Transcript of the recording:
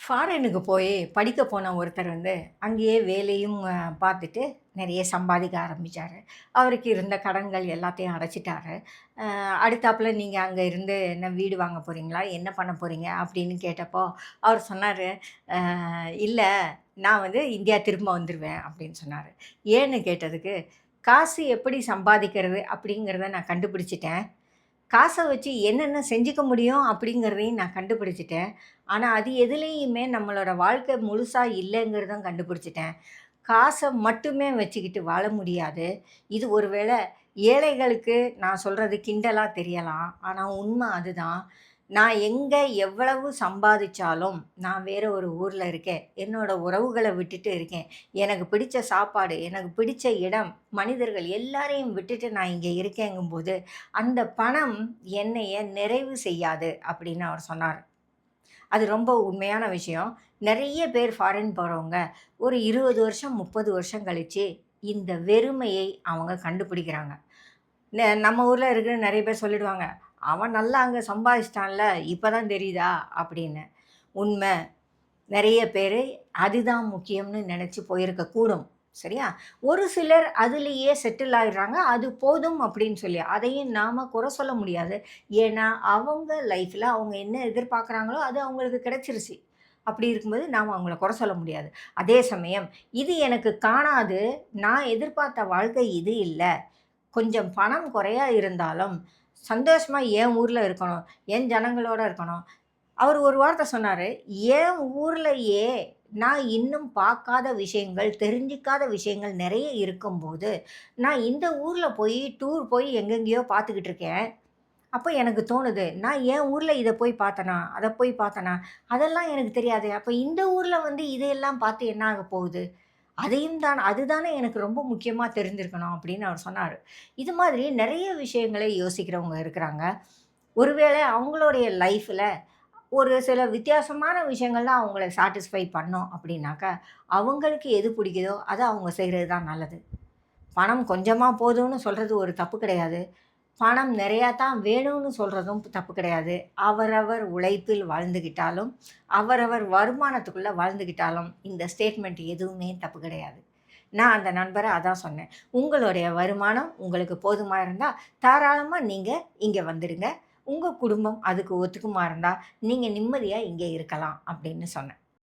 ஃபாரினுக்கு போய் படிக்க போன ஒருத்தர் அங்கேயே வேலையும் பார்த்துட்டு நிறைய சம்பாதிக்க ஆரம்பிச்சாரு. அவருக்கு இருந்த கடன்கள் எல்லாத்தையும் அடைச்சிட்டாரு. அடுத்தாப்புல நீங்க அங்க இருந்து என்ன வீடு வாங்க போறீங்களா? என்ன பண்ண போறீங்க? அப்படின்னு கேட்டப்போ, அவர் சொன்னாரு, இல்ல நான் இந்தியா திரும்ப வந்துருவேன்" அப்படின்னு சொன்னாரு. ஏன்னு கேட்டதுக்கு, "காசு எப்படி சம்பாதிக்கிறது அப்படிங்கிறத நான் கண்டுபிடிச்சுட்டேன். காச வச்சு என்னென்ன செஞ்சுக்க முடியும் அப்படிங்கிறதையும் நான் கண்டுபிடிச்சுட்டேன். ஆனா, அது எதுலயுமே நம்மளோட வாழ்க்கை முழுசா இல்லைங்கிறதும் கண்டுபிடிச்சுட்டேன். காச மட்டுமே வச்சுக்கிட்டு வாழ முடியாது. இது ஒருவேள ஏழைகளுக்கு நான் சொல்றது கிண்டலா தெரியலாம். ஆனா உண்ம அதுதான். நான் எங்க எவ்வளவு சம்பாதிச்சாலும், நான் வேற ஒரு ஊர்ல இருக்கேன். என்னோட உறவுகள விட்டுட்டு இருக்கேன். எனக்கு பிடிச்ச சாப்பாடு, எனக்கு பிடிச்ச இடம், மனிதர்கள் எல்லாரையும் விட்டுட்டு நான் இங்க இருக்கேங்கும்போது, அந்த பணம் என்னைய நிறைவு செய்யாது அப்படின்னு அவர் சொன்னாரு. அது ரொம்ப உண்மையான விஷயம். நெறைய பேர் ஃபாரின் போறவங்க, ஒரு 20 வருஷம், 30 வருஷம் கழிச்சு, இந்த வெறுமையை அவங்க கண்டுபிடிக்கிறாங்க. நம்ம ஊர்ல இருக்கிற நெறைய பேர் சொல்லிடுவாங்க, "அவன் நல்லா அங்க சம்பாதிச்சுட்டான்ல, இப்ப தான் தெரியுதா?" அப்படின்னு. உண்ம. நெறைய பேரு அதுதான் முக்கியம்னு நெனச்சு போயிருக்கக்கூடும். சரியா? ஒரு சிலர் அதிலேயே செட்டில் ஆயிடுறாங்க. அது போதும் அப்படின்னு சொல்லி. அதையும் நாம குறை சொல்ல முடியாது. ஏன்னா, அவங்க லைஃப்ல அவங்க என்ன எதிர்பார்க்குறாங்களோ, அது அவங்களுக்கு கிடைச்சிருச்சு. அப்படி இருக்கும்போது நாம அவங்கள குறை சொல்ல முடியாது. அதே சமயம், "இது எனக்கு காணாது. நான் எதிர்பார்த்த வாழ்க்கை இது இல்ல. கொஞ்சம் பணம் குறையா இருந்தாலும், சந்தோஷமா என் ஊர்ல இருக்கணும். என் ஜனங்களோட இருக்கணும்." அவரு ஒரு வார்த்தை சொன்னாரு, "என் ஊர்லயே நான் இன்னும் பார்க்காத விஷயங்கள், தெரிஞ்சுக்காத விஷயங்கள் நெறைய இருக்கும்போது, நான் இந்த ஊர்ல போய் டூர் போய் எங்கெங்கேயோ பார்த்துக்கிட்டு இருக்கேன். அப்ப எனக்கு தோணுது, நான் என் ஊர்ல இத போய் பார்த்தனா? அத போய் பார்த்தனா? அதெல்லாம் எனக்கு தெரியாதே! அப்ப இந்த ஊர்ல இதையெல்லாம் பார்த்து என்ன ஆக போகுது? அதையும் தான் அதுதானே எனக்கு ரொம்ப முக்கியமா தெரிஞ்சிருக்கணும்." அப்படின்னு அவர் சொன்னாரு. இது மாதிரி நெறைய விஷயங்களை யோசிக்கிறவங்க இருக்கிறாங்க. ஒருவேளை அவங்களுடைய லைஃப்ல ஒரு சில வித்தியாசமான விஷயங்கள் தான் அவங்கள சாட்டிஸ்ஃபை பண்ணும் அப்படின்னாக்கா, அவங்களுக்கு எது பிடிக்குதோ, அத அவங்க செய்றது தான் நல்லது. பணம் கொஞ்சமா போதும்னு சொல்றது ஒரு தப்பு கிடையாது. பணம் நிறையா தான் வேணும்னு சொல்றதும் தப்பு கிடையாது. அவரவர் உழைப்பில் வாழ்ந்துகிட்டாலும், அவரவர் வருமானத்துக்குள்ள வாழ்ந்துகிட்டாலும், இந்த ஸ்டேட்மெண்ட் எதுவுமே தப்பு கிடையாது. நான் அந்த நண்பர அதான் சொன்னேன். உங்களுடைய வருமானம் உங்களுக்கு போதுமா இருந்தா, தாராளமா நீங்க இங்க வந்துடுங்க. உங்க குடும்பம் அதுக்கு ஒத்துக்குமா இருந்தா, நீங்க நிம்மதியா இங்க இருக்கலாம் அப்படின்னு சொன்னேன்.